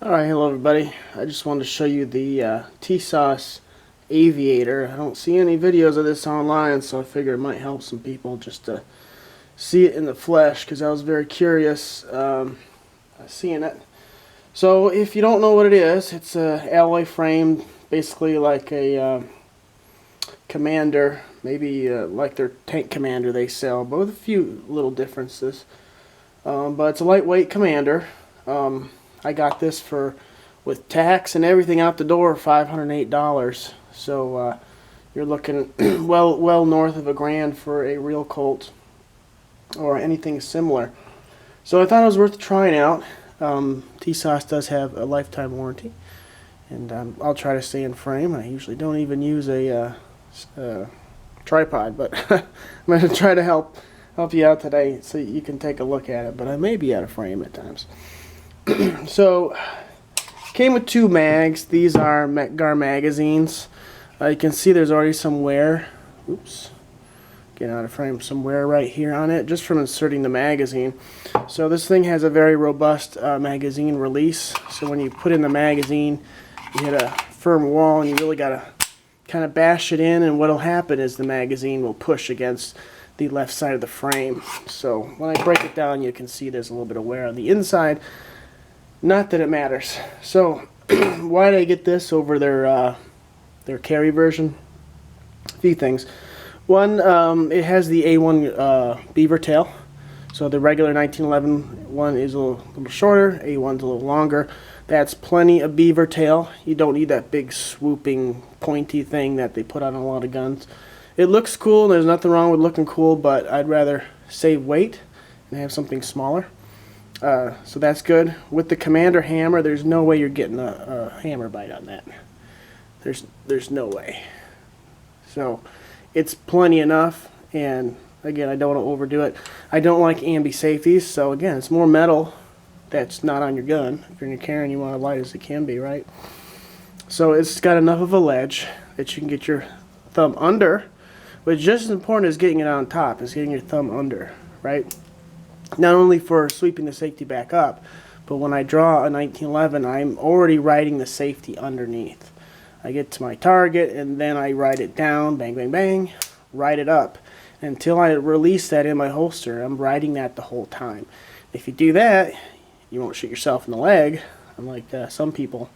Alright, hello everybody. I just wanted to show you the Tisas Aviator. I don't see any videos of this online, so I figured it might help some people just to see it in the flesh, because I was very curious seeing it. So if you don't know what it is, it's a alloy frame, basically like a Commander, maybe like their tank Commander they sell, but with a few little differences. But it's a lightweight Commander. I got this with tax and everything out the door, $508. So you're looking well north of $1,000 for a real Colt or anything similar. So I thought it was worth trying out. Tisas does have a lifetime warranty, and I'll try to stay in frame. I usually don't even use a tripod, but I'm going to try to help you out today so you can take a look at it. But I may be out of frame at times. So, came with two mags. These are Metgar magazines. You can see there's already some wear. Oops. Getting out of frame. Some wear right here on it, just from inserting the magazine. So this thing has a very robust magazine release. So when you put in the magazine, you hit a firm wall, and you really got to kind of bash it in, and what'll happen is the magazine will push against the left side of the frame. So when I break it down, you can see there's a little bit of wear on the inside. Not that it matters. So why did I get this over their carry version? A few things. One, it has the A1 beaver tail. So the regular 1911 one is a little shorter, A1's a little longer. That's plenty of beaver tail. You don't need that big swooping pointy thing that they put on a lot of guns. It looks cool, there's nothing wrong with looking cool, but I'd rather save weight and have something smaller. So that's good. With the Commander hammer, there's no way you're getting a hammer bite on that. There's no way. So it's plenty enough, and again, I don't want to overdo it. I don't like ambi safeties, so again, it's more metal that's not on your gun. If you're in your carry, you want it light as it can be, right? So it's got enough of a ledge that you can get your thumb under, but just as important as getting it on top is getting your thumb under, right? Not only for sweeping the safety back up, but when I draw a 1911, I'm already riding the safety underneath. I get to my target, and then I ride it down, bang, bang, bang, ride it up. Until I release that in my holster, I'm riding that the whole time. If you do that, you won't shoot yourself in the leg, unlike some people.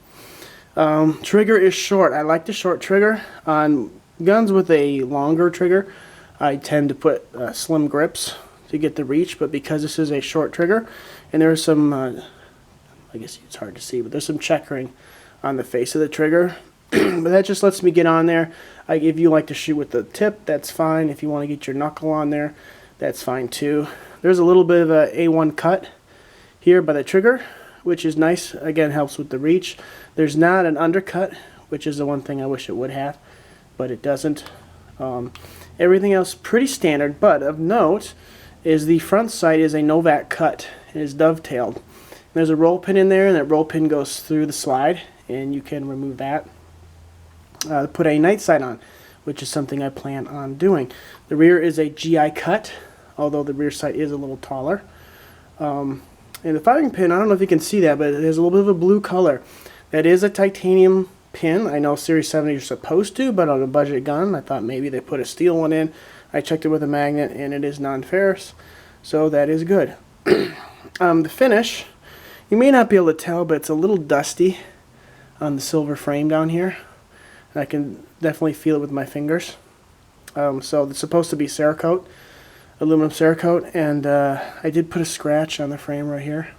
Trigger is short. I like the short trigger. On guns with a longer trigger, I tend to put slim grips to get the reach, but because this is a short trigger, and there's some, I guess it's hard to see, but there's some checkering on the face of the trigger, but that just lets me get on there. If you like to shoot with the tip, that's fine. If you want to get your knuckle on there, that's fine too. There's a little bit of a A1 cut here by the trigger, which is nice. Again, helps with the reach. There's not an undercut, which is the one thing I wish it would have, but it doesn't. Everything else pretty standard, but of note is the front sight is a Novak cut. It is dovetailed. There's a roll pin in there, and that roll pin goes through the slide, and you can remove that. Put a night sight on, which is something I plan on doing. The rear is a GI cut, although the rear sight is a little taller. And the firing pin, I don't know if you can see that, but it has a little bit of a blue color. That is a titanium pin. I know Series 70 you're supposed to, but on a budget gun, I thought maybe they put a steel one in. I checked it with a magnet, and it is non-ferrous, so that is good. The finish, you may not be able to tell, but it's a little dusty on the silver frame down here. I can definitely feel it with my fingers. So it's supposed to be Cerakote, aluminum Cerakote, and I did put a scratch on the frame right here.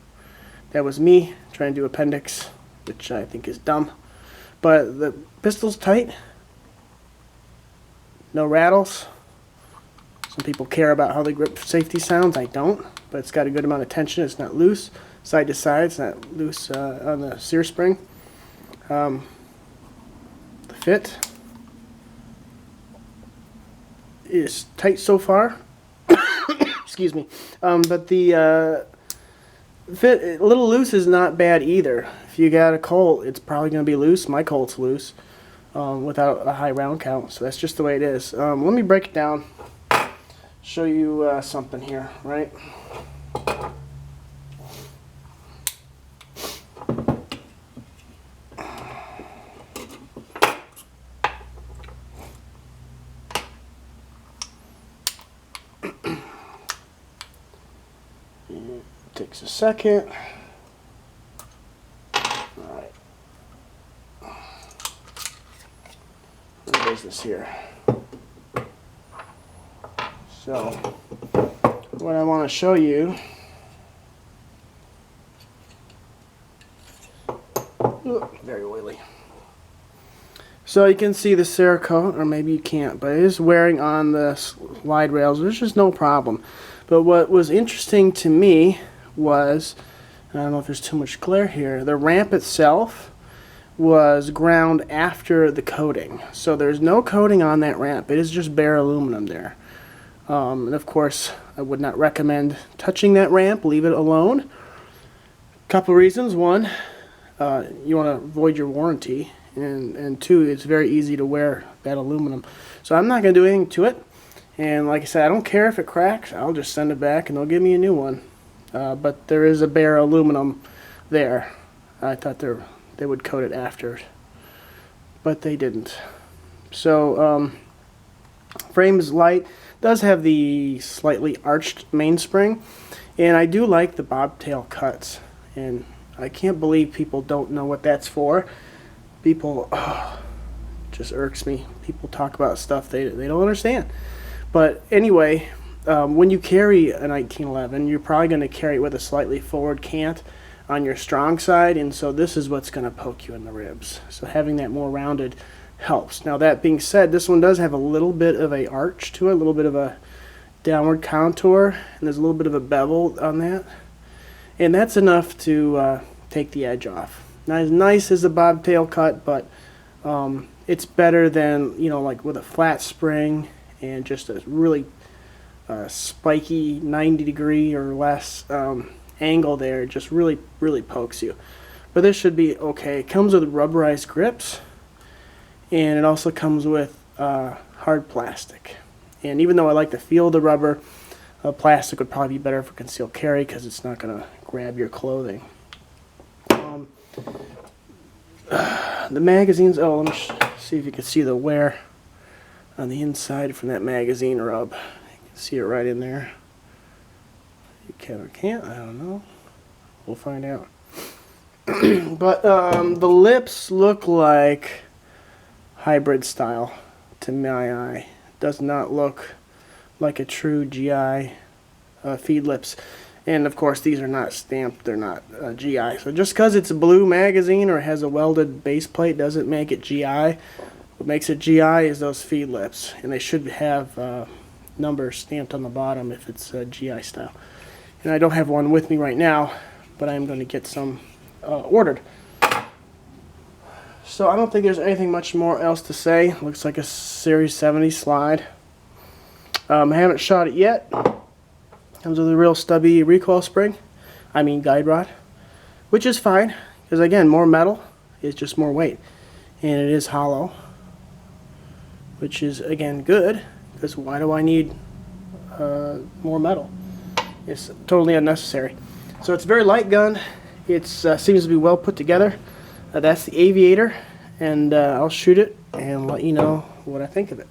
That was me trying to do appendix, which I think is dumb. But the pistol's tight, no rattles. Some people care about how the grip safety sounds. I don't, but it's got a good amount of tension. It's not loose side to side. It's not loose on the sear spring. The fit is tight so far. Excuse me. But the fit, a little loose is not bad either. If you got a Colt, it's probably going to be loose. My Colt's loose without a high round count, so that's just the way it is. Let me break it down. Show you something here, right? just a second. Alright. What is this here? So, what I want to show you, very oily. So you can see the Cerakote, or maybe you can't, but it is wearing on the slide rails, which is no problem. But what was interesting to me was, I don't know if there's too much glare here, the ramp itself was ground after the coating. So there's no coating on that ramp. It is just bare aluminum there. And of course, I would not recommend touching that ramp. Leave it alone. Couple reasons. One, you want to avoid your warranty. And two, it's very easy to wear that aluminum. So I'm not going to do anything to it. And like I said, I don't care if it cracks. I'll just send it back and they'll give me a new one. But there is a bare aluminum there. I thought they would coat it after, but they didn't. So frame is light. Does have the slightly arched mainspring, and I do like the bobtail cuts. And I can't believe people don't know what that's for. People, just irks me. People talk about stuff they don't understand. But anyway, when you carry a 1911, you're probably going to carry it with a slightly forward cant on your strong side, and so this is what's going to poke you in the ribs. So having that more rounded helps. Now that being said, this one does have a little bit of a arch to it, a little bit of a downward contour, and there's a little bit of a bevel on that, and that's enough to take the edge off. Not as nice as a bobtail cut, but it's better than, you know, like with a flat spring and just a really spiky 90-degree or less angle there. It just really pokes you. But this should be okay. It comes with rubberized grips, and it also comes with hard plastic. And even though I like the feel of the rubber, plastic would probably be better for concealed carry because it's not going to grab your clothing. The magazines, let me see if you can see the wear on the inside from that magazine rub. You can see it right in there. You can or can't, I don't know. We'll find out. But the lips look like hybrid style to my eye. Does not look like a true GI feed lips. And of course these are not stamped, they're not GI. So just because it's a blue magazine or has a welded base plate doesn't make it GI. What makes it GI is those feed lips. And they should have numbers stamped on the bottom if it's GI style. And I don't have one with me right now, but I'm going to get some ordered. So I don't think there's anything much more else to say. Looks like a Series 70 slide. I haven't shot it yet. Comes with a real stubby recoil spring, guide rod, which is fine, because again, more metal is just more weight, and it is hollow, which is again good, because why do I need more metal? It's totally unnecessary. So it's a very light gun. It seems to be well put together. That's the Aviator, and I'll shoot it and let you know what I think of it.